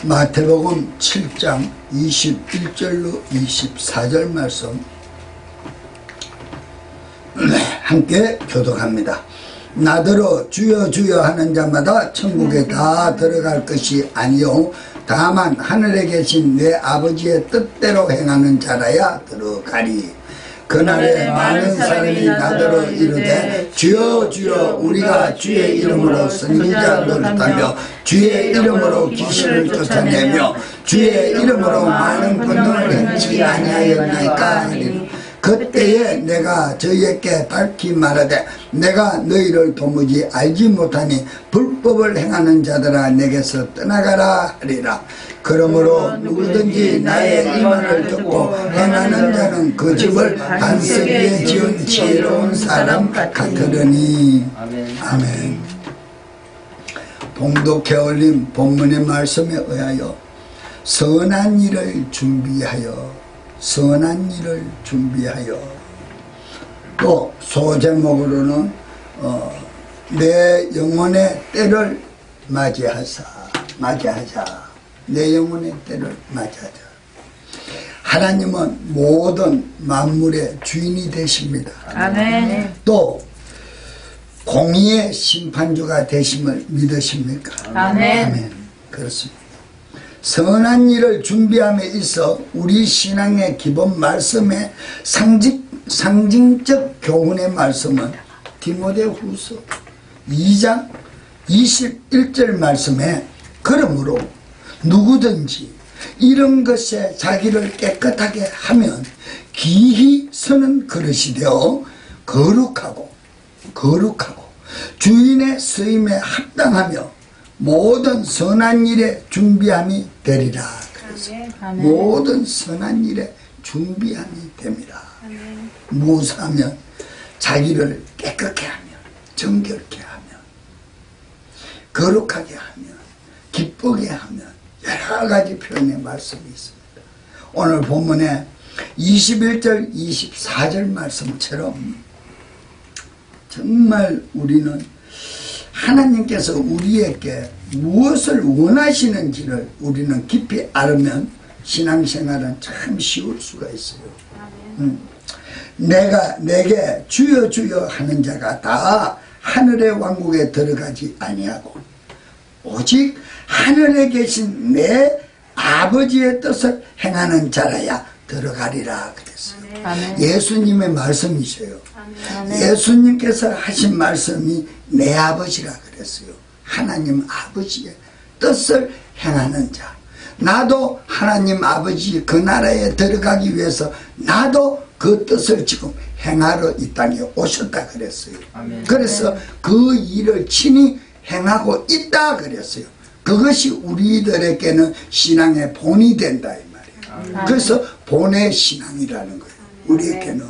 마태복음 7장 21절로 24절 말씀 함께 교독합니다. 나더러 주여 주여 하는 자마다 천국에 다 들어갈 것이 아니요 다만 하늘에 계신 내 아버지의 뜻대로 행하는 자라야 들어가리. 그날에 많은 사람이 나더러 이르되 주여 주여 우리가 주의 이름으로 선지자 노릇하며 주의 이름으로 귀신을 쫓아내며 주의 이름으로 많은 권능을 행치 아니하였나이까 하리니 그때에 내가 저희에게 밝히 말하되 내가 너희를 도무지 알지 못하니 불법을 행하는 자들아 내게서 떠나가라 하리라. 그러므로 누구든지 나의 이 말을 듣고 행하는 자는 그 집을 반석 위에 지은 지혜로운 사람 같으려니. 아멘. 봉독해 올린 본문의 말씀에 의하여 선한 일을 준비하여 또 소제목으로는 내 영혼의 때를 맞이하자. 내 영혼의 때를 맞이하자. 하나님은 모든 만물의 주인이 되십니다. 아멘. 또 공의의 심판주가 되심을 믿으십니까? 아멘. 아멘. 그렇습니다. 선한 일을 준비함에 있어 우리 신앙의 기본 말씀의 상징적 교훈의 말씀은 디모데후서 2장 21절 말씀에 그러므로 누구든지 이런 것에 자기를 깨끗하게 하면 기히 서는 그릇이 되어 거룩하고 주인의 쓰임에 합당하며 모든 선한 일에 준비함이 되리라. 그래서 모든 선한 일에 준비함이 됩니다. 무엇하면 자기를 깨끗게 하며 정결케 하며 거룩하게 하며 기쁘게 하며 여러 가지 표현의 말씀이 있습니다. 오늘 본문에 21절 24절 말씀처럼 정말 우리는 하나님께서 우리에게 무엇을 원하시는지를 우리는 깊이 알면 신앙생활은 참 쉬울 수가 있어요. 내게 주여 주여 하는 자가 다 하늘의 왕국에 들어가지 아니하고 오직 하늘에 계신 내 아버지의 뜻을 행하는 자라야 들어가리라 그랬어요. 아멘. 예수님의 말씀이세요. 아멘. 예수님께서 하신 말씀이 내 아버지라 그랬어요. 하나님 아버지의 뜻을 행하는 자. 나도 하나님 아버지 그 나라에 들어가기 위해서 나도 그 뜻을 지금 행하러 이 땅에 오셨다 그랬어요. 아멘. 그래서 그 일을 친히 행하고 있다 그랬어요. 그것이 우리들에게는 신앙의 본이 된다 이 말이에요. 그래서 본의 신앙이라는 거예요. 우리에게는.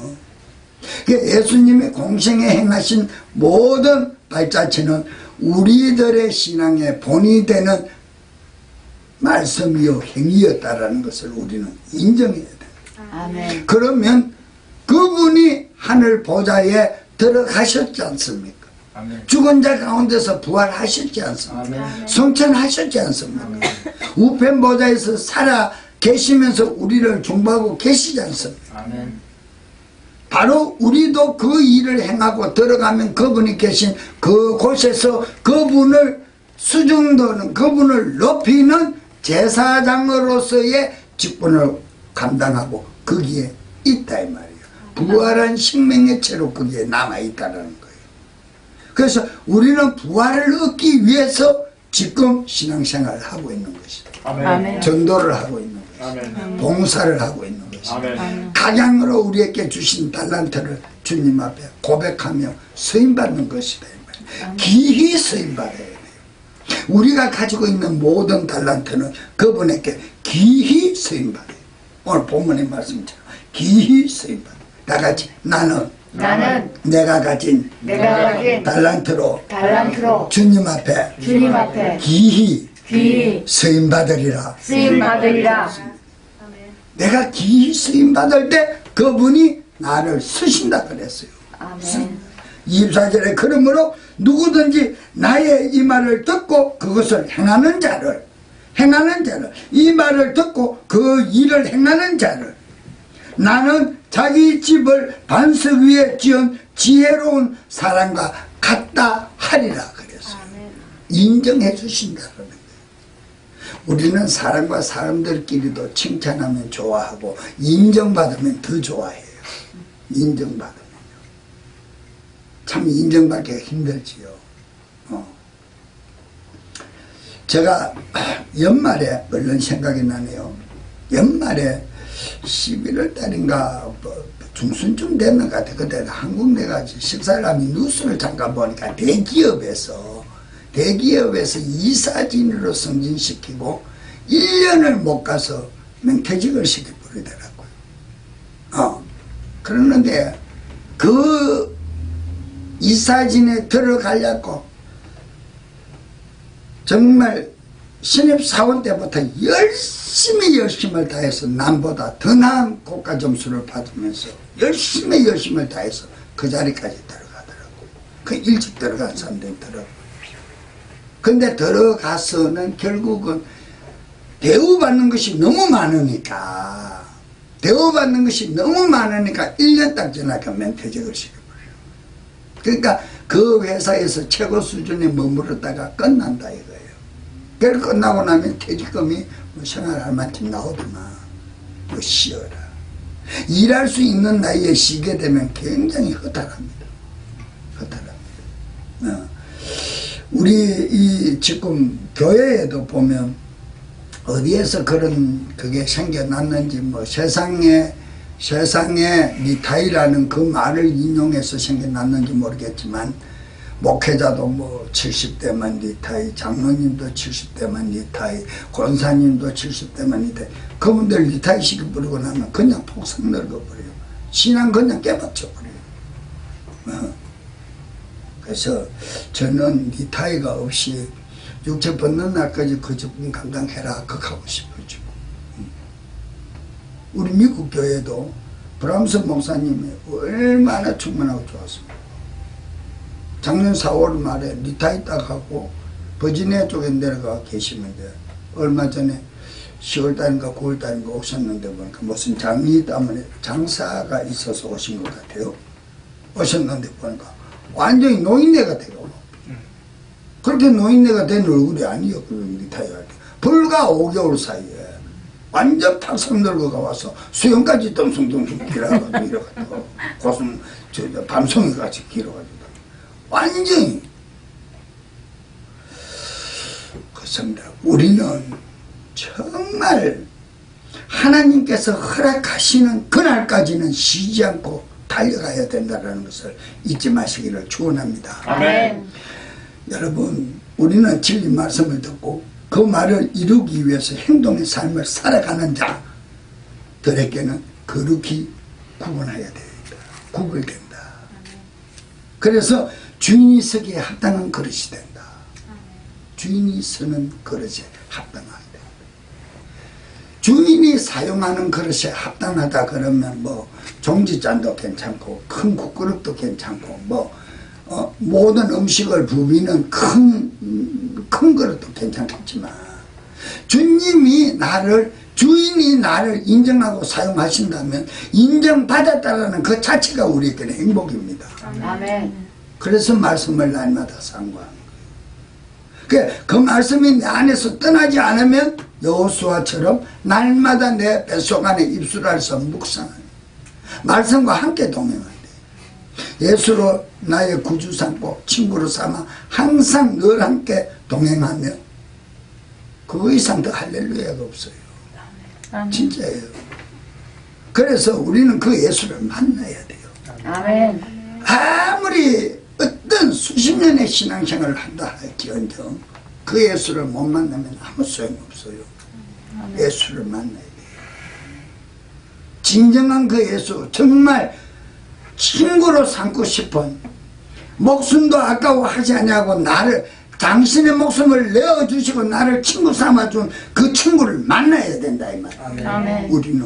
예수님의 공생에 행하신 모든 발자취는 우리들의 신앙의 본이 되는 말씀이요 행위였다라는 것을 우리는 인정해야 돼요. 아멘. 그러면 그분이 하늘 보좌에 들어가셨지 않습니까? 아멘. 죽은 자 가운데서 부활하셨지 않습니까? 아멘. 성천하셨지 않습니까? 우편 보좌에서 살아 계시면서 우리를 중보하고 계시지 않습니까? 아멘. 바로 우리도 그 일을 행하고 들어가면 그분이 계신 그곳에서 그분을 수중도는 그분을 높이는 제사장으로서의 직분을 감당하고 거기에 있다 이 말이에요. 부활한 생명의 채로 거기에 남아있다는 거예요. 그래서 우리는 부활을 얻기 위해서 지금 신앙생활을 하고 있는 것이다. 아멘. 전도를 하고 있는 것이다. 아멘. 봉사를 하고 있는 것이다. 아멘. 각양으로 우리에게 주신 달란트를 주님 앞에 고백하며 쓰임받는 것이다. 기히 쓰임받아야 돼요. 우리가 가지고 있는 모든 달란트는 그분에게 기히 쓰임받아요. 오늘 본문의 말씀처럼 기히 쓰임받아요. 다같이 나는 내가 가진 달란트로 주님 앞에 기히 쓰임받으리라. 내가 기히 쓰임받을 때 그분이 나를 쓰신다 그랬어요. 아멘. 24절에 그러므로 누구든지 나의 이 말을 듣고 그것을 행하는 자를 이 말을 듣고 그 일을 행하는 자를 나는 자기 집을 반석 위에 지은 지혜로운 사람과 같다 하리라 그랬어요. 인정해 주신다는 거예요. 우리는 사람과 사람들끼리도 칭찬하면 좋아하고 인정받으면 더 좋아해요. 인정받으면 참 인정받기가 힘들지요. 제가 연말에 얼른 생각이 나네요. 연말에 11월 달인가 중순쯤 됐는 것 같아요. 그때 한국 내가 식사를 하면 뉴스를 잠깐 보니까 대기업에서 이사진으로 승진시키고 1년을 못 가서 명퇴직을 시켜버리더라고요. 그러는데 그 이사진에 들어가려고 정말 신입사원 때부터 열심을 다해서 남보다 더 나은 고가 점수를 받으면서 열심을 다해서 그 자리까지 들어가더라고요. 그 일찍 들어간 사람도 있더라고요. 근데 들어가서는 결국은 대우받는 것이 너무 많으니까 1년 딱 지나니까 명퇴직을 시켜버려요. 그러니까 그 회사에서 최고 수준에 머무르다가 끝난다 이거예요. 그걸 끝나고 나면 퇴직금이 생활할 만큼 나오더만 쉬어라. 일할 수 있는 나이에 쉬게 되면 굉장히 허탈합니다. 우리 이 지금 교회에도 보면 어디에서 그런 그게 생겨났는지 세상에 니타이라는 그 말을 인용해서 생겨났는지 모르겠지만 목회자도 70대만 니타이, 장로님도 70대만 니타이, 권사님도 70대만 니타이. 그분들 니타이 시켜버리고 나면 그냥 폭삭 늙어버려요. 신앙 그냥 깨박쳐버려요. 그래서 저는 니타이가 없이 육체 벗는 날까지 그 집은 감당해라 그하고 싶어요. 우리 미국 교회도 브람스 목사님이 얼마나 충만하고 좋았습니다. 작년 4월 말에 리타이 딱 하고 버지니아 쪽에 내려가 계시는데 얼마 전에 10월달인가 9월달인가 오셨는데 보니까 무슨 장이 때문에 장사가 있어서 오신 것 같아요. 오셨는데 보니까 완전히 노인네가 되고 그렇게 노인네가 된 얼굴이 아니에요. 그 리타이 할 때 불과 5개월 사이에 완전 탁상 늙어가 와서 수영까지 덩숭덩숭 길어가지고 이래가지고 고슴 밤송이같이 길어가지고 완전히 그렇습니다. 우리는 정말 하나님께서 허락하시는 그날까지는 쉬지 않고 달려가야 된다는 것을 잊지 마시기를 축원합니다. 아멘. 여러분 우리는 진리 말씀을 듣고 그 말을 이루기 위해서 행동의 삶을 살아가는 자들에게는 거룩히 구분해야 된다. 구별된다. 그래서 주인이 서기에 합당한 그릇이 된다. 주인이 서는 그릇에 합당하게 된다. 주인이 사용하는 그릇에 합당하다 그러면 종지잔도 괜찮고 큰 국그릇도 괜찮고 모든 음식을 부비는 큰 그릇도 괜찮겠지만 주인이 나를 인정하고 사용하신다면 인정받았다라는 그 자체가 우리에게는 행복입니다. 아멘. 그래서 말씀을 날마다 상고하는 거예요. 그 말씀이 내 안에서 떠나지 않으면 여호수아처럼 날마다 내 뱃속 안에 입술하여서 묵상하는 말씀과 함께 동행하는 예수로 나의 구주 삼고 친구로 삼아 항상 늘 함께 동행하면 그 이상 더 할렐루야가 없어요. 아멘. 진짜예요. 그래서 우리는 그 예수를 만나야 돼요. 아멘. 아무리 어떤 수십 년의 신앙생활을 한다 할지언정 그 예수를 못 만나면 아무 소용없어요. 예수를 만나야 돼요. 진정한 그 예수, 정말 친구로 삼고 싶은, 목숨도 아까워하지 않냐고 당신의 목숨을 내어주시고 나를 친구 삼아준 그 친구를 만나야 된다 이 말이에요. 아멘. 우리는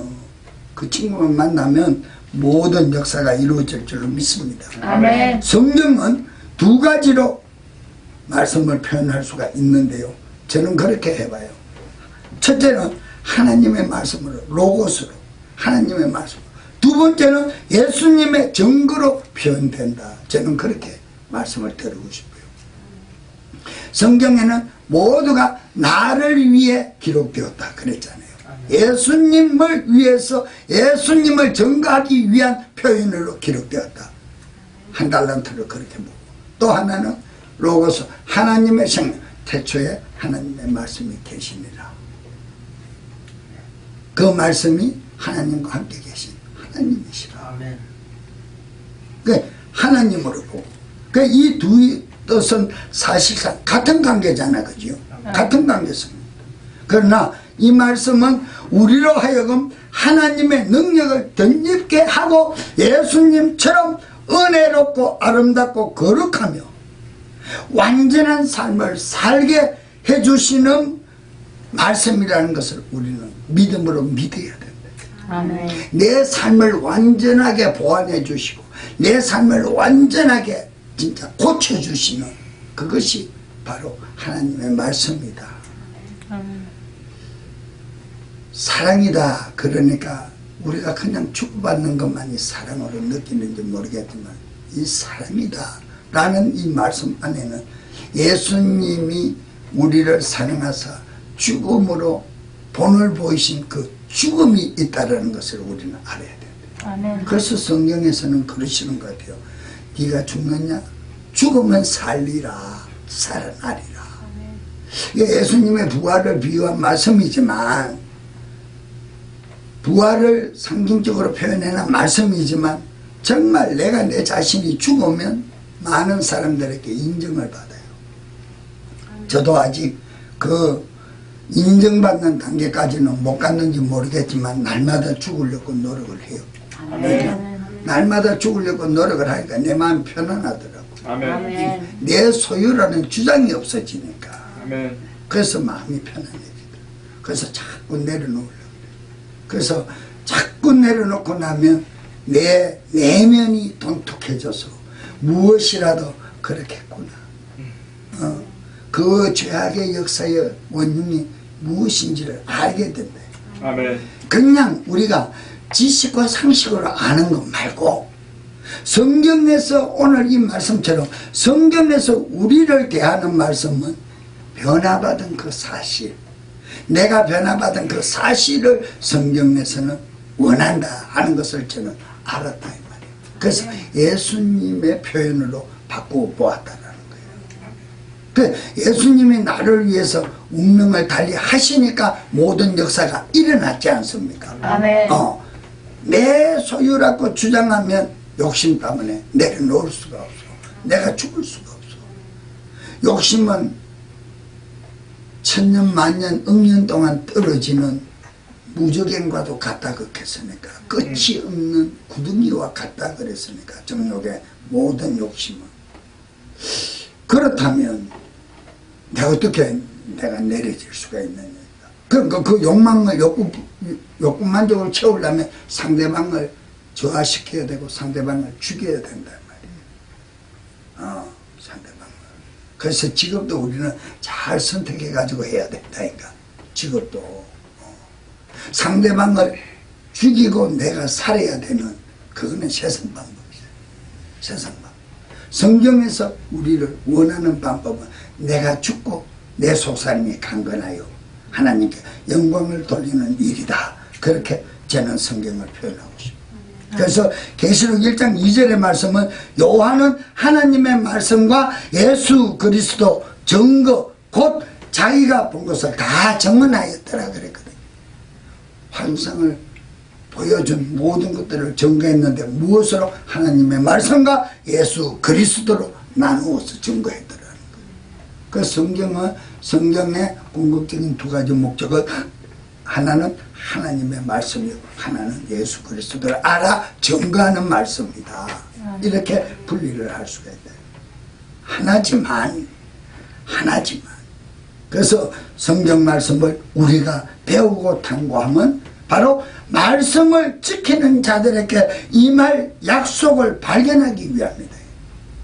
그 친구만 만나면 모든 역사가 이루어질 줄로 믿습니다. 아멘. 성경은 두 가지로 말씀을 표현할 수가 있는데요. 저는 그렇게 해봐요. 첫째는 하나님의 말씀으로, 로고스로, 하나님의 말씀. 두 번째는 예수님의 증거로 표현된다. 저는 그렇게 말씀을 드리고 싶어요. 성경에는 모두가 나를 위해 기록되었다 그랬잖아요. 예수님을 위해서, 예수님을 증거하기 위한 표현으로 기록되었다. 한 달란트를 그렇게 보고, 또 하나는 로고스, 하나님의 생명, 태초에 하나님의 말씀이 계시니라. 그 말씀이 하나님과 함께 계신 하나님이시라. 그 하나님으로 보고, 그 이 두 뜻은 사실상 같은 관계잖아, 그죠? 같은 관계성입니다. 그러나 이 말씀은 우리로 하여금 하나님의 능력을 덧입게 하고 예수님처럼 은혜롭고 아름답고 거룩하며 완전한 삶을 살게 해주시는 말씀이라는 것을 우리는 믿음으로 믿어야 된다. 아멘. 내 삶을 완전하게 보완해 주시고 내 삶을 완전하게 진짜 고쳐주시는 그것이 바로 하나님의 말씀이다. 사랑이다. 그러니까 우리가 그냥 주고받는 것만이 사랑으로 느끼는지 모르겠지만 이 사랑이다 라는 이 말씀 안에는 예수님이 우리를 사랑하사 죽음으로 본을 보이신 그 죽음이 있다는 것을 우리는 알아야 된다. 아멘. 그래서 성경에서는 그러시는 것 같아요. 네가 죽느냐? 죽으면 살리라, 살아나리라. 이게 예수님의 부활을 비유한 말씀이지만, 부활을 상징적으로 표현해놓은 말씀이지만 정말 내가 내 자신이 죽으면 많은 사람들에게 인정을 받아요. 저도 아직 그 인정받는 단계까지는 못 갔는지 모르겠지만 날마다 죽으려고 노력을 해요. 아멘. 날마다 죽으려고 노력을 하니까 내 마음이 편안하더라고. 아멘. 내 소유라는 주장이 없어지니까. 아멘. 그래서 마음이 편안해지더라고. 그래서 자꾸 내려놓으려고 그래. 그래서 자꾸 내려놓고 나면 내 내면이 돈독해져서 무엇이라도 그렇겠구나. 그 죄악의 역사의 원흉이 무엇인지를 알게 된다. 아멘. 그냥 우리가 지식과 상식으로 아는 것 말고 성경에서 오늘 이 말씀처럼 성경에서 우리를 대하는 말씀은 변화받은 그 사실, 내가 변화받은 그 사실을 성경에서는 원한다 하는 것을 저는 알았다 이 말이에요. 그래서 예수님의 표현으로 바꾸어 보았다라는 거예요. 그 예수님이 나를 위해서 운명을 달리 하시니까 모든 역사가 일어났지 않습니까? 아멘. 내 소유라고 주장하면 욕심 때문에 내려놓을 수가 없어. 내가 죽을 수가 없어. 욕심은 천년 만년 억년 동안 떨어지는 무적행과도 같다 그랬으니까, 끝이 없는 구덩이와 같다 그랬으니까, 정욕의 모든 욕심은. 그렇다면 내가 어떻게 내가 내려질 수가 있느냐. 그러니까 그 욕망을 욕구 만족을 채우려면 상대방을 저하시켜야 되고 상대방을 죽여야 된단 말이에요. 상대방을. 그래서 직업도 우리는 잘 선택해 가지고 해야 된다니까. 직업도 상대방을 죽이고 내가 살아야 되는, 그거는 세상 방법이죠. 세상 방법. 성경에서 우리를 원하는 방법은 내가 죽고 내 속사람이 강건하여 하나님께 영광을 돌리는 일이다. 그렇게 저는 성경을 표현하고 싶어요. 그래서 계시록 1장 2절의 말씀은 요한은 하나님의 말씀과 예수 그리스도 증거 곧 자기가 본 것을 다 증언하였더라 그랬거든요. 환상을 보여준 모든 것들을 증거했는데 무엇으로? 하나님의 말씀과 예수 그리스도로 나누어서 증거했더라는 거예요. 그 성경은, 성경의 궁극적인 두 가지 목적은 하나는 하나님의 말씀이고 하나는 예수 그리스도를 알아 증거하는 말씀이다. 이렇게 분리를 할 수가 있다. 하나지만 그래서 성경 말씀을 우리가 배우고 탐구하면 바로 말씀을 지키는 자들에게 임할 약속을 발견하기 위함이다.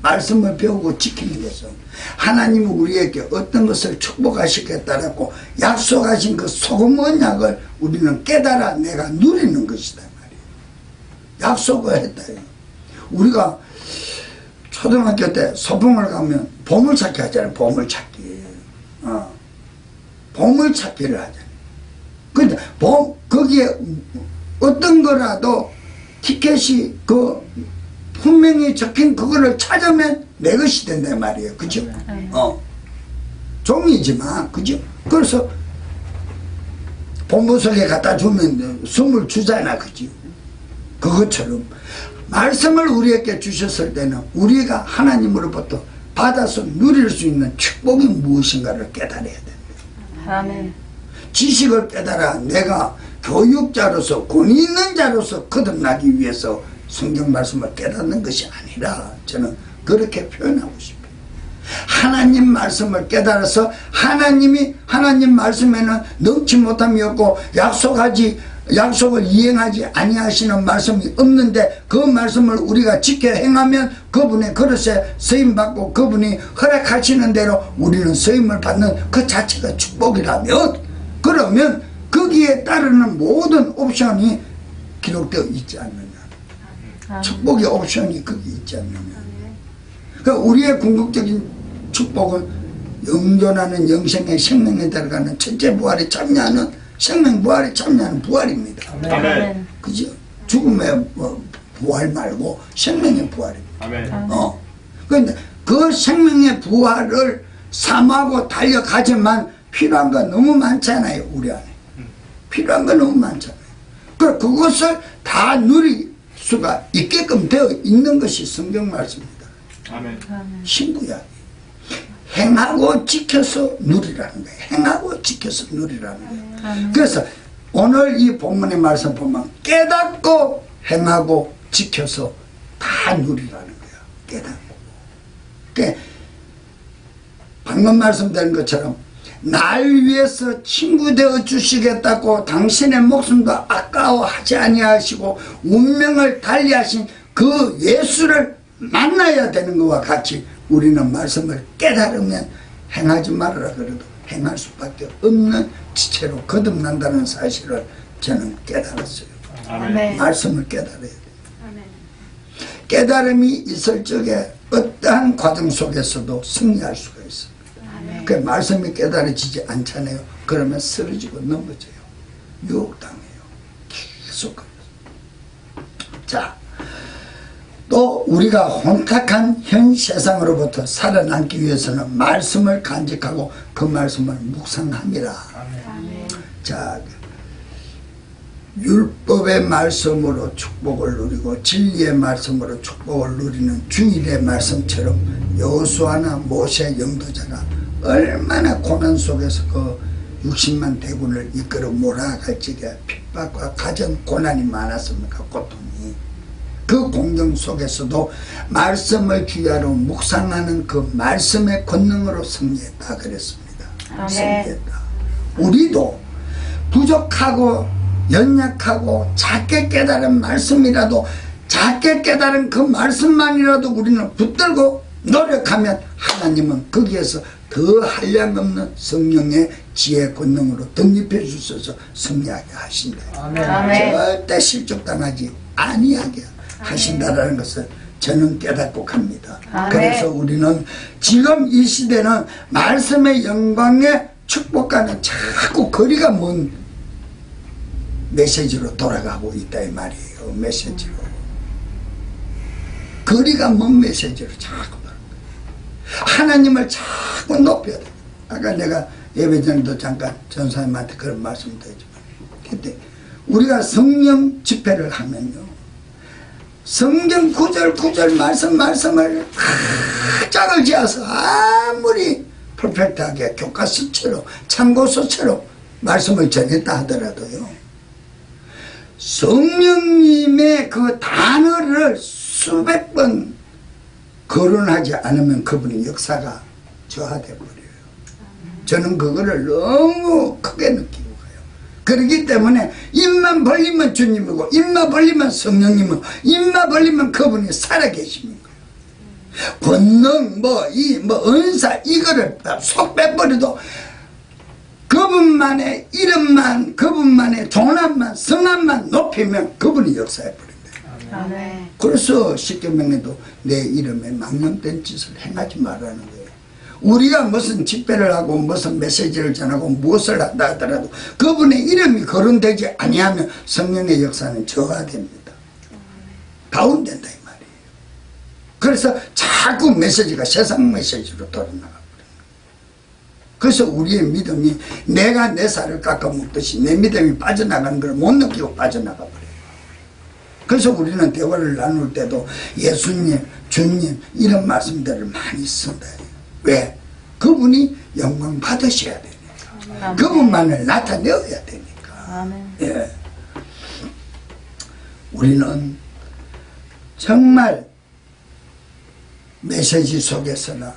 말씀을 배우고 지키는 것은 하나님은 우리에게 어떤 것을 축복하시겠다라고 약속하신 그 소금 언약을 우리는 깨달아 내가 누리는 것이다 말이에요. 약속을 했다. 우리가 초등학교 때 소풍을 가면 보물찾기 하잖아요. 보물찾기. 보물찾기를 하잖아요. 근데 거기에 어떤 거라도 티켓이 분명히 적힌 그거를 찾으면 내 것이 된단 말이에요. 그죠? 종이지만, 그죠? 그래서 본부석에 갖다 주면 선물 주잖아. 그죠? 그것처럼 말씀을 우리에게 주셨을 때는 우리가 하나님으로부터 받아서 누릴 수 있는 축복이 무엇인가를 깨달아야 된다. 아멘. 지식을 깨달아 내가 교육자로서 권위 있는 자로서 거듭나기 위해서 성경 말씀을 깨닫는 것이 아니라 저는 그렇게 표현하고 싶어요. 하나님 말씀을 깨달아서 하나님 말씀에는 넘지 못함이 없고 약속을 이행하지 아니하시는 말씀이 없는데 그 말씀을 우리가 지켜 행하면 그분의 그릇에 쓰임받고 그분이 허락하시는 대로 우리는 쓰임을 받는 그 자체가 축복이라면, 그러면 거기에 따르는 모든 옵션이 기록되어 있지 않느냐. 축복의 옵션이 거기 있지 않느냐. 그러니까 우리의 궁극적인 축복은 영존하는 영생의 생명에 들어가는 첫째 부활에 참여하는 생명 부활에 참여하는 부활입니다. 아멘. 그죠? 죽음의 부활 말고 생명의 부활입니다. 아멘. 그런데 그 생명의 부활을 사모하고 달려가지만 필요한 건 너무 많잖아요. 우리 안에 필요한 건 너무 많잖아요. 그것을 다 누릴 수가 있게끔 되어 있는 것이 성경 말씀입니다. 아멘. 신구야. 행하고 지켜서 누리라는 거예요. 행하고 지켜서 누리라는 거예요. 그래서 오늘 이 본문의 말씀 보면 깨닫고 행하고 지켜서 다 누리라는 거예요. 깨닫고. 그러니까 방금 말씀드린 것처럼 날 위해서 친구 되어 주시겠다고 당신의 목숨도 아까워하지 아니하시고 운명을 달리하신 그 예수를 만나야 되는 것과 같이 우리는 말씀을 깨달으면 행하지 말아라 그래도 행할 수밖에 없는 지체로 거듭난다는 사실을 저는 깨달았어요. 아멘. 말씀을 깨달아야 돼요. 깨달음이 있을 적에 어떠한 과정 속에서도 승리할 수가 있어요. 그 말씀이 깨달아지지 않잖아요. 그러면 쓰러지고 넘어져요. 유혹당해요. 계속. 자, 또 우리가 혼탁한 현 세상으로부터 살아남기 위해서는 말씀을 간직하고 그 말씀을 묵상함이라. 자, 율법의 말씀으로 축복을 누리고 진리의 말씀으로 축복을 누리는 주일의 말씀처럼 여호수아나 모세 영도자가 얼마나 고난 속에서 그 60만 대군을 이끌어 몰아갈 적에 핍박과 가정 고난이 많았습니까? 고통이. 그 공경 속에서도 말씀을 주야로 묵상하는 그 말씀의 권능으로 승리했다 그랬습니다. 승리했다. 우리도 부족하고 연약하고 작게 깨달은 말씀이라도 작게 깨달은 그 말씀만이라도 우리는 붙들고 노력하면 하나님은 거기에서 더 한량없는 성령의 지혜 권능으로 덧입혀 주셔서 승리하게 하신다. 아멘. 절대 실족당하지 아니하게 하신다라는 것을 저는 깨닫고 갑니다. 아멘. 그래서 우리는 지금 이 시대는 말씀의 영광의 축복과는 자꾸 거리가 먼 메시지로 돌아가고 있다 이 말이에요. 메시지로. 거리가 먼 메시지로 자꾸 돌아가요. 하나님을 자꾸 높여야 돼. 아까 내가 예배 전에도 잠깐 전사님한테 그런 말씀도 했지만 그때 우리가 성령 집회를 하면요. 성경 구절 말씀을 짝을 지어서 아무리 퍼펙트하게 교과서처럼 참고서처럼 말씀을 전했다 하더라도요. 성령님의 그 단어를 수백 번 거론하지 않으면 그분의 역사가 저하돼 버려요. 저는 그거를 너무 크게 느끼고 가요. 그렇기 때문에 입만 벌리면 주님이고 입만 벌리면 성령님이고 입만 벌리면 그분이 살아계시는 거예요. 권능 뭐 은사 이거를 속 빼버려도 그분만의 이름만 그분만의 종함만 성함만 높이면 그분이 역사해 버린다. 아멘. 그래서 십계명에도 내 이름에 망령된 짓을 행하지 말라는 거예요. 우리가 무슨 집회를 하고 무슨 메시지를 전하고 무엇을 한다 하더라도 그분의 이름이 거론되지 아니하면 성령의 역사는 저하됩니다. 다운된다 이 말이에요. 그래서 자꾸 메시지가 세상 메시지로 돌아나가. 그래서 우리의 믿음이 내가 내 살을 깎아먹듯이 내 믿음이 빠져나가는 걸 못 느끼고 빠져나가 버려요. 그래서 우리는 대화를 나눌 때도 예수님, 주님 이런 말씀들을 많이 쓴다. 왜? 그분이 영광 받으셔야 되니까. 아멘. 그분만을 나타내어야 되니까. 아멘. 예. 우리는 정말 메시지 속에서나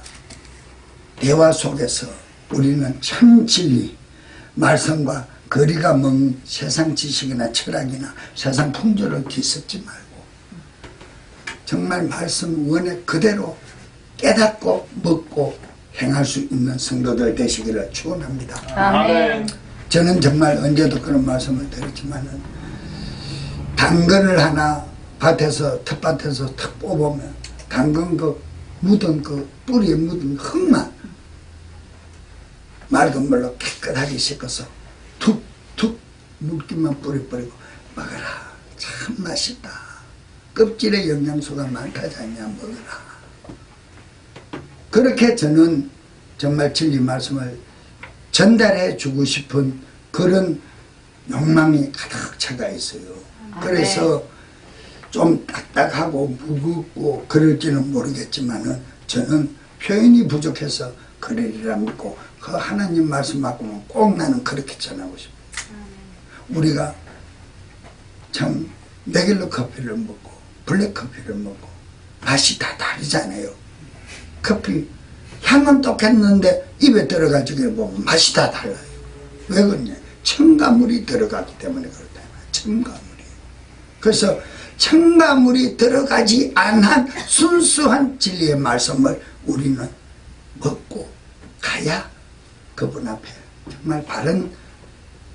대화 속에서 우리는 참 진리, 말씀과 거리가 먼 세상 지식이나 철학이나 세상 풍조를 뒤섞지 말고 정말 말씀 원에 그대로 깨닫고 먹고 행할 수 있는 성도들 되시기를 축원합니다. 아멘. 저는 정말 언제도 그런 말씀을 드렸지만은 당근을 하나 밭에서 텃밭에서 탁 뽑으면 당근 그 묻은 그 뿌리에 묻은 흙만 맑은 물로 깨끗하게 씻어서 툭툭 물기만 뿌려버리고 먹어라. 참 맛있다. 껍질에 영양소가 많다지 않냐 먹어라. 그렇게 저는 정말 진리 말씀을 전달해 주고 싶은 그런 욕망이 가득 차가 있어요. 그래서 좀 딱딱하고 무겁고 그럴지는 모르겠지만은 저는 표현이 부족해서 그러리라 믿고 그 하나님 말씀 갖고는 꼭 나는 그렇게 전하고 싶어요. 우리가 참 레귤러 커피를 먹고 블랙 커피를 먹고 맛이 다 다르잖아요. 커피 향은 똑같는데 입에 들어가지고 보면 맛이 다 달라요. 왜 그러냐? 첨가물이 들어가기 때문에 그렇다. 첨가물이. 그래서 첨가물이 들어가지 않은 순수한 진리의 말씀을 우리는 먹고 가야 그분 앞에 정말 바른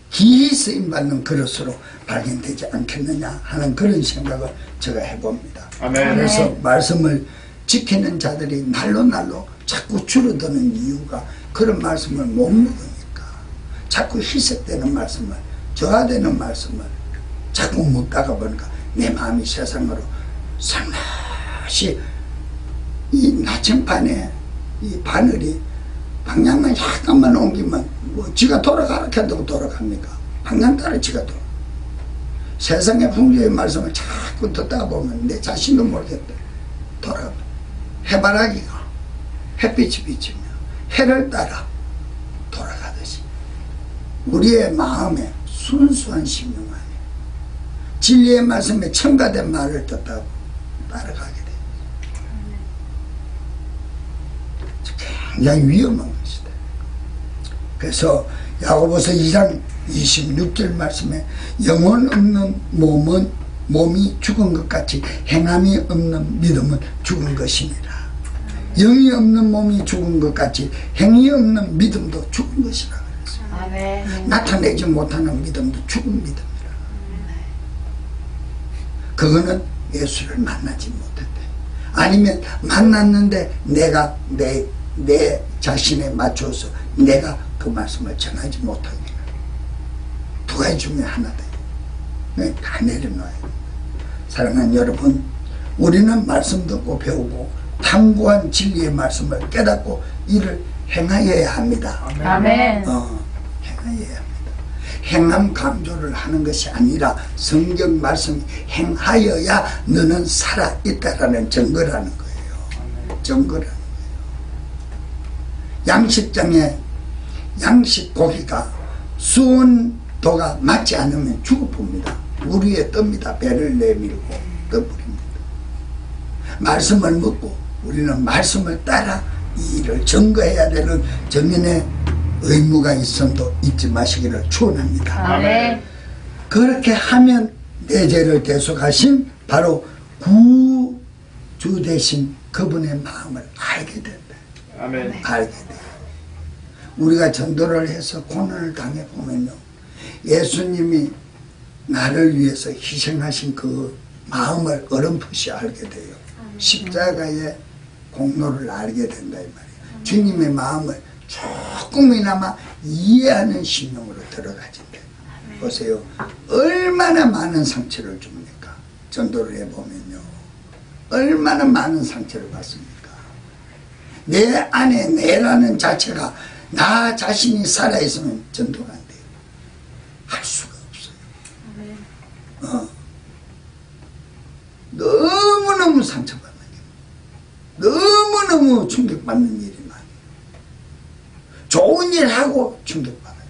기히 쓰임받는 그릇으로 발견되지 않겠느냐 하는 그런 생각을 제가 해봅니다. 아멘. 그래서 말씀을 지키는 자들이 날로 자꾸 줄어드는 이유가 그런 말씀을 못 먹으니까 자꾸 희석되는 말씀을 저하되는 말씀을 자꾸 묻다가 보니까 내 마음이 세상으로 살며시 이 나침반에 이 바늘이 방향만 약간만 옮기면 뭐 지가 돌아가라 해도 돌아갑니까? 방향 따라 지가 세상의 풍조의 말씀을 자꾸 듣다가 보면 내 자신도 모르겠다 돌아가. 해바라기가 햇빛이 비치며 해를 따라 돌아가듯이 우리의 마음에 순수한 심령 안에 진리의 말씀에 첨가된 말을 듣다가 따라가게 돼. 굉장히 위험한 것이다. 그래서 야고보서 2장 26절 말씀에 영혼 없는 몸이 죽은 것 같이 행함이 없는 믿음은 죽은 것이니라. 영이 없는 몸이 죽은 것 같이 행이 없는 믿음도 죽은 것이라 그랬어요. 아멘. 나타내지 못하는 믿음도 죽은 믿음이라. 그거는 예수를 만나지 못했대. 아니면 만났는데 내가 내 자신에 맞춰서 내가 그 말씀을 전하지 못하게 두 가지 중에 하나다. 다 내려놔야 돼. 사랑하는 여러분, 우리는 말씀 듣고 배우고 탐구한 진리의 말씀을 깨닫고 이를 행하여야 합니다. 아멘. 행하여야 합니다. 행함 강조를 하는 것이 아니라 성경 말씀이 행하여야 너는 살아있다라는 증거라는 거예요. 증거라는 거예요. 양식장에 양식 고기가 수온도가 맞지 않으면 죽어봅니다. 물 위에 뜹니다. 배를 내밀고 떠버립니다. 말씀을 먹고 우리는 말씀을 따라 이 일을 증거해야 되는 정인의 의무가 있음도 잊지 마시기를 축원합니다. 아멘. 그렇게 하면 내 죄를 대속하신 바로 구주 되신 그분의 마음을 알게 된다. 아멘. 알게 돼. 우리가 전도를 해서 고난을 당해 보면요, 예수님이 나를 위해서 희생하신 그 마음을 어렴풋이 알게 돼요. 십자가의 공로를 알게 된다 이 말이에요. 주님의 마음을 조금이나마 이해하는 심령으로 들어가진대. 보세요. 얼마나 많은 상처를 줍니까? 전도를 해보면요. 얼마나 많은 상처를 받습니까? 내 안에 내라는 자체가 나 자신이 살아있으면 전도가 안 돼요. 할 수가 없어요. 너무너무 상처받는 일, 너무너무 충격받는 일이 많아요. 좋은 일하고 충격받아요.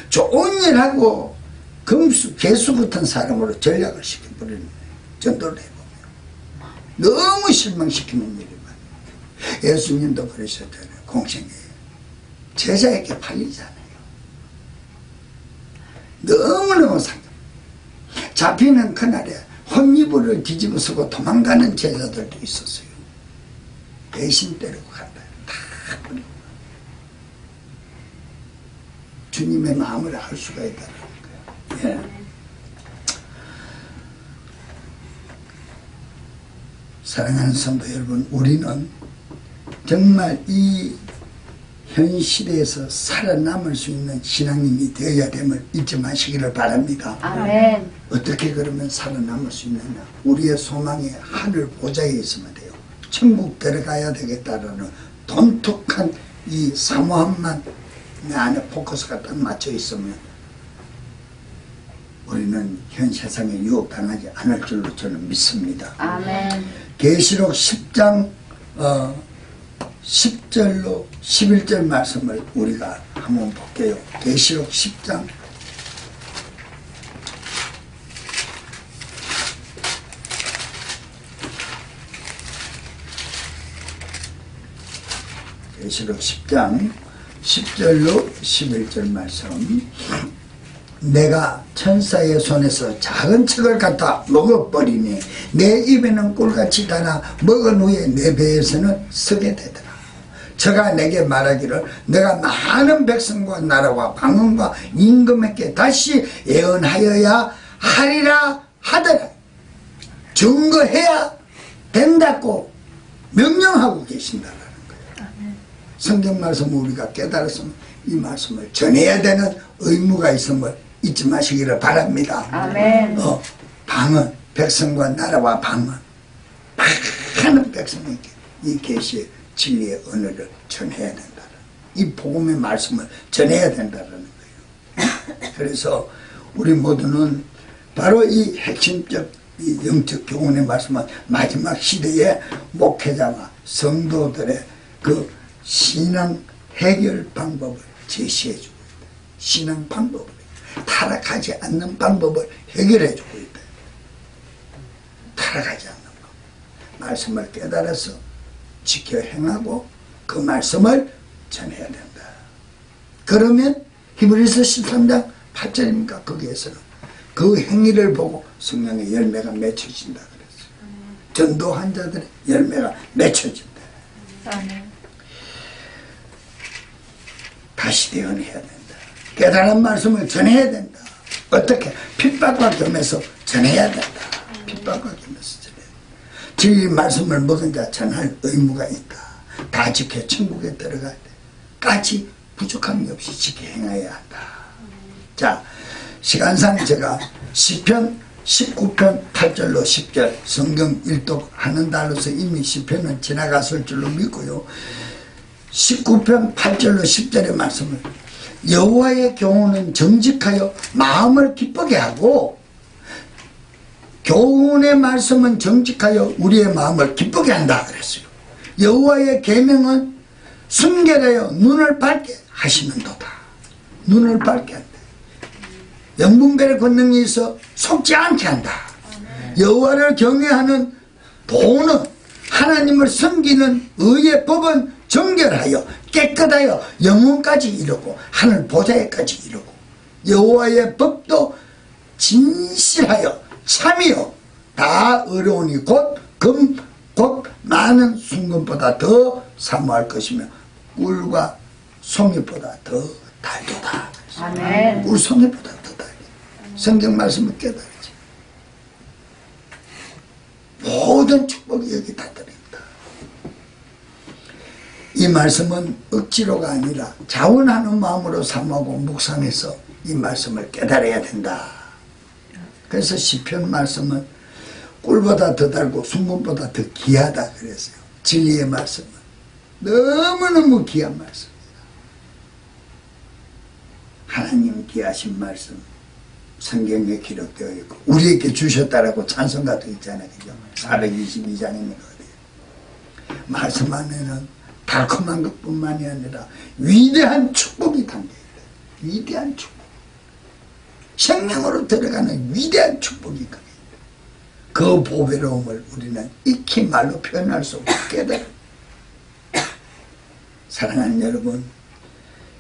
좋은 일하고 금수, 개수 같은 사람으로 전략을 시켜버리는 거예요. 전도를 해보면 너무 실망시키는 일이 많아요. 예수님도 그러셨잖아요. 공생에 제자에게 팔리잖아요. 너무너무 상처. 잡히는 그날에 혼이불을 뒤집어 쓰고 도망가는 제자들도 있었어요. 배신 때리고 간다. 다 버리고. 주님의 마음을 알 수가 있다는 거예요. 예. 사랑하는 성도 여러분, 우리는 정말 이 현 시대에서 살아남을 수 있는 신앙인이 되어야 됨을 잊지 마시기를 바랍니다. 아멘. 어떻게 그러면 살아남을 수 있느냐? 우리의 소망이 하늘 보좌에 있으면 돼요. 천국 들어가야 되겠다라는 돈독한 이 사모함만 내 안에 포커스가 딱 맞춰 있으면 우리는 현 세상에 유혹당하지 않을 줄로 저는 믿습니다. 아멘. 계시록 10장 10절로 11절 말씀을 우리가 한번 볼게요. 계시록 10장 계시록 10장 10절로 11절 말씀. 내가 천사의 손에서 작은 책을 갖다 먹어버리니 내 입에는 꿀같이 달아 먹은 후에 내 배에서는 서게 되더라. 저가 내게 말하기를 내가 많은 백성과 나라와 방언과 임금에게 다시 예언하여야 하리라 하더라. 증거해야 된다고 명령하고 계신다라는 거예요. 성경 말씀을 우리가 깨달았으면 이 말씀을 전해야 되는 의무가 있음을 잊지 마시기를 바랍니다. 아멘. 방언, 백성과 나라와 방언, 많은 백성에게 이 계시의 진리의 언어를 전해야 된다는, 이 복음의 말씀을 전해야 된다는 거예요. 그래서 우리 모두는 바로 이 핵심적 이 영적 교훈의 말씀은 마지막 시대의 목회자와 성도들의 그 신앙 해결 방법을 제시해 주고 있다. 신앙 방법을, 타락하지 않는 방법을 해결해 주고 있다. 타락하지 않는 것, 말씀을 깨달아서 지켜 행하고 그 말씀을 전해야 된다. 그러면 히브리서 13장 8절입니까? 거기에서는 그 행위를 보고 성령의 열매가 맺혀진다 그랬어요. 전도한 자들의 열매가 맺혀진다. 아멘. 다시 대언해야 된다. 깨달은 말씀을 전해야 된다. 어떻게? 핍박과 겸해서 전해야 된다. 핍박과 겸해서 전해야 된다. 진리 말씀을 먹은 자 전할 의무가 있다. 다 지켜 천국에 들어갈 때까지 부족함이 없이 지켜 행해야 한다. 자, 시간상 제가 시편 19편 8절로 10절 성경 일독하는 달로서 이미 시편은 지나갔을 줄로 믿고요. 19편 8절로 10절의 말씀을 여호와의 교훈은 정직하여 마음을 기쁘게 하고, 교훈의 말씀은 정직하여 우리의 마음을 기쁘게 한다 그랬어요. 여호와의 계명은 순결하여 눈을 밝게 하시는도다. 눈을 밝게 한다. 영분별 권능이 있어 속지 않게 한다. 여호와를 경외하는 도는, 하나님을 섬기는 의의 법은 정결하여 깨끗하여 영혼까지 이루고 하늘 보좌에까지 이루고 여호와의 법도 진실하여 참이요 다 어려우니 곧 많은 순금보다 더 사모할 것이며 꿀과 송이보다 더 달도다. 아멘. 꿀 송이보다 더 달도. 성경 말씀을 깨달으지. 모든 축복이 여기 다 들어있다. 이 말씀은 억지로가 아니라 자원하는 마음으로 사모하고 묵상해서 이 말씀을 깨달아야 된다. 그래서 시편 말씀은 꿀보다 더 달고 순금보다 더 귀하다 그랬어요. 진리의 말씀은 너무너무 귀한 말씀입니다. 하나님 귀하신 말씀 성경에 기록되어 있고 우리에게 주셨다라고 찬송가도 있잖아요. 그죠? 422장입니다. 말씀 안에는 달콤한 것뿐만이 아니라 위대한 축복이 담겨있다. 위대한 축복. 생명으로 들어가는 위대한 축복이 거기에 있다. 그 보배로움을 우리는 익히 말로 표현할 수 없게 깨달아. 사랑하는 여러분,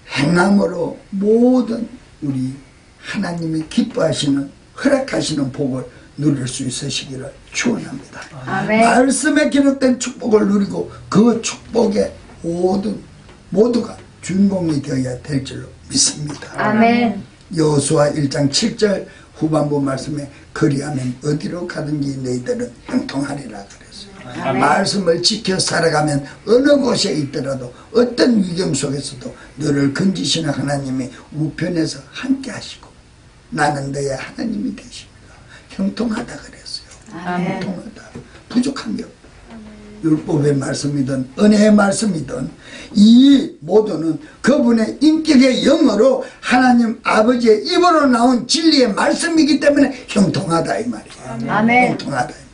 행함으로 모든 우리 하나님이 기뻐하시는 허락하시는 복을 누릴 수 있으시기를 축원합니다. 아멘. 말씀에 기록된 축복을 누리고 그 축복의 모두가 주인공이 되어야 될 줄로 믿습니다. 아멘. 여호수아 1장 7절 후반부 말씀에 그리하면 어디로 가든지 너희들은 형통하리라 그랬어요. 아멘. 말씀을 지켜 살아가면 어느 곳에 있더라도 어떤 위경 속에서도 너를 건지시는 하나님이 우편에서 함께 하시고 나는 너의 하나님이 되십니다. 형통하다 그랬어요. 아멘. 형통하다. 부족한 게 없다. 율법의 말씀이든 은혜의 말씀이든 이 모두는 그분의 인격의 영어로 하나님 아버지의 입으로 나온 진리의 말씀이기 때문에 형통하다 이 말이에요. 아멘. 형통하다 이 말이에요.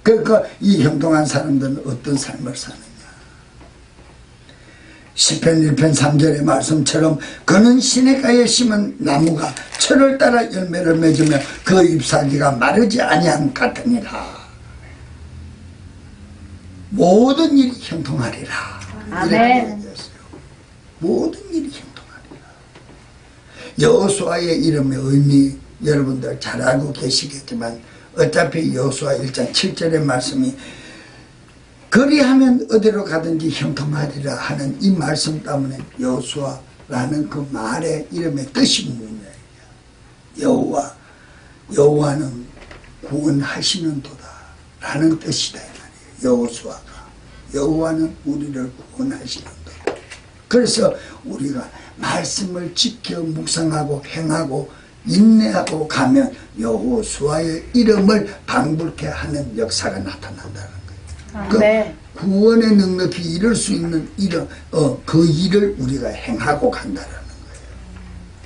그러니까 이 형통한 사람들은 어떤 삶을 사느냐. 시편 1편 3절의 말씀처럼 그는 시냇가에 심은 나무가 철을 따라 열매를 맺으며 그 잎사귀가 마르지 아니함 같으니라. 모든 일이 형통하리라. 아멘. 이렇게 얘기했어요. 모든 일이 형통하리라. 여호수아의 이름의 의미 여러분들 잘 알고 계시겠지만 어차피 여호수아 1장 7절의 말씀이 그리하면 어디로 가든지 형통하리라 하는 이 말씀 때문에 여호수아라는 그 말의 이름의 뜻이 뭐냐. 여호와는 구원하시는 도다 라는 뜻이다. 여호와는 우리를 구원하시는 것. 그래서 우리가 말씀을 지켜 묵상하고 행하고 인내하고 가면 여호수아의 이름을 방불케 하는 역사가 나타난다는 거예요. 아멘. 그 구원의 능력이 이룰 수 있는 그 일을 우리가 행하고 간다는 거예요.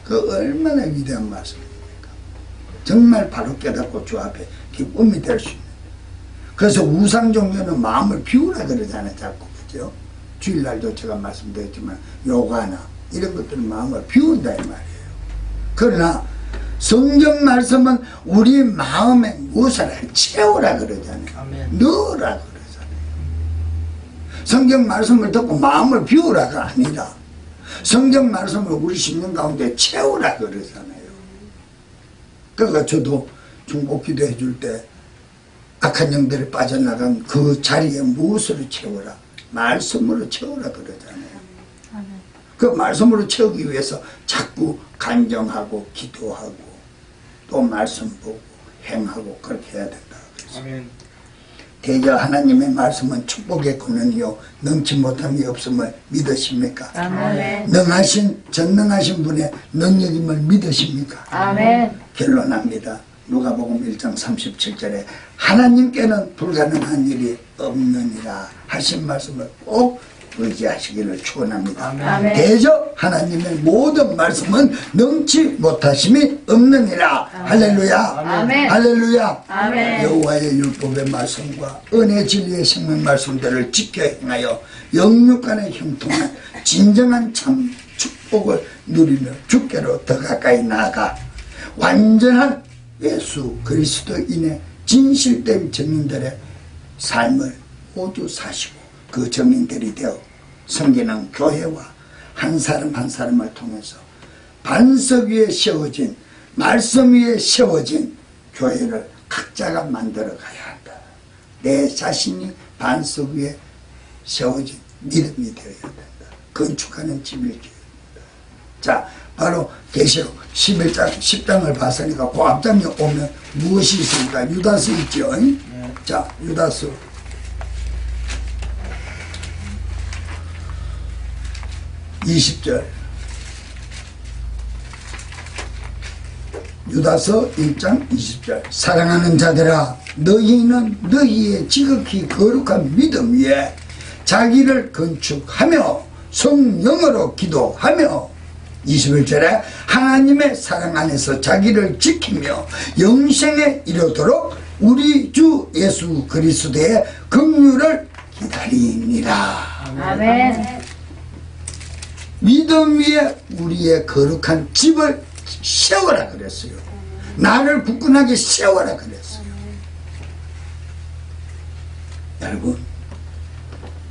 그 얼마나 위대한 말씀입니까? 정말 바로 깨닫고 주 앞에 기쁨이 될 수 있는. 그래서 우상 종교는 마음을 비우라 그러잖아요. 자꾸 그죠? 주일날도 제가 말씀드렸지만 요가나 이런 것들은 마음을 비운다 이 말이에요. 그러나 성경 말씀은 우리 마음에 무엇을 채우라 그러잖아요. 아멘. 넣으라 그러잖아요. 성경 말씀을 듣고 마음을 비우라가 아니라 성경 말씀을 우리 심령 가운데 채우라 그러잖아요. 그러니까 저도 중보기도 해줄 때 악한 영들이 빠져나간 그 자리에 무엇으로 채우라? 말씀으로 채우라 그러잖아요. 그 말씀으로 채우기 위해서 자꾸 간정하고 기도하고 또 말씀 보고 행하고 그렇게 해야 된다. 아멘. 대저 하나님의 말씀은 축복의 근원이요 능치 못함이 없음을 믿으십니까? 아멘. 전능하신 분의 능력임을 믿으십니까? 아멘. 결론합니다. 누가복음 1장 37절에 하나님께는 불가능한 일이 없느니라 하신 말씀을 꼭 의지하시기를 축원합니다. 아멘. 대저 하나님의 모든 말씀은 능치 못하심이 없느니라. 할렐루야. 아멘. 할렐루야. 아멘. 여호와의 율법의 말씀과 은혜 진리의 생명 말씀들을 지켜 행하여 영육간의 형통한 진정한 참 축복을 누리며 주께로 더 가까이 나아가 완전한 예수 그리스도인의 진실된 증인들의 삶을 모두 사시고 그 정인들이 되어 섬기는 교회와 한 사람 한 사람을 통해서 반석 위에 세워진 말씀 위에 세워진 교회를 각자가 만들어 가야 한다. 내 자신이 반석 위에 세워진 믿음이 되어야 된다. 건축하는 집일 기회입니다. 자, 바로 계시록 11장 10장을 봤으니까 그 앞장에 오면 무엇이 있습니까? 유다서 있죠. 자, 유다서 20절, 유다서 1장 20절. 사랑하는 자들아, 너희는 너희의 지극히 거룩한 믿음 위에 자기를 건축하며 성령으로 기도하며 21절에 하나님의 사랑 안에서 자기를 지키며 영생에 이르도록 우리 주 예수 그리스도의 긍휼을 기다리니라. 아멘. 믿음 위에 우리의 거룩한 집을 세워라 그랬어요. 나를 굳건하게 세워라 그랬어요. 여러분,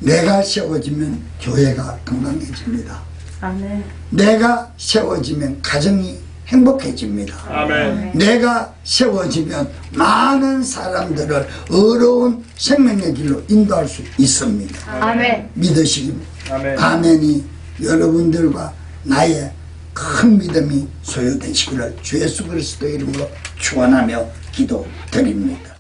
내가 세워지면 교회가 건강해집니다. 아멘. 내가 세워지면 가정이 행복해집니다. 아멘. 내가 세워지면 많은 사람들을 어려운 생명의 길로 인도할 수 있습니다. 아멘. 믿으시기 아멘. 아멘이 여러분들과 나의 큰 믿음이 소유되시기를 주 예수 그리스도의 이름으로 축원하며 기도드립니다.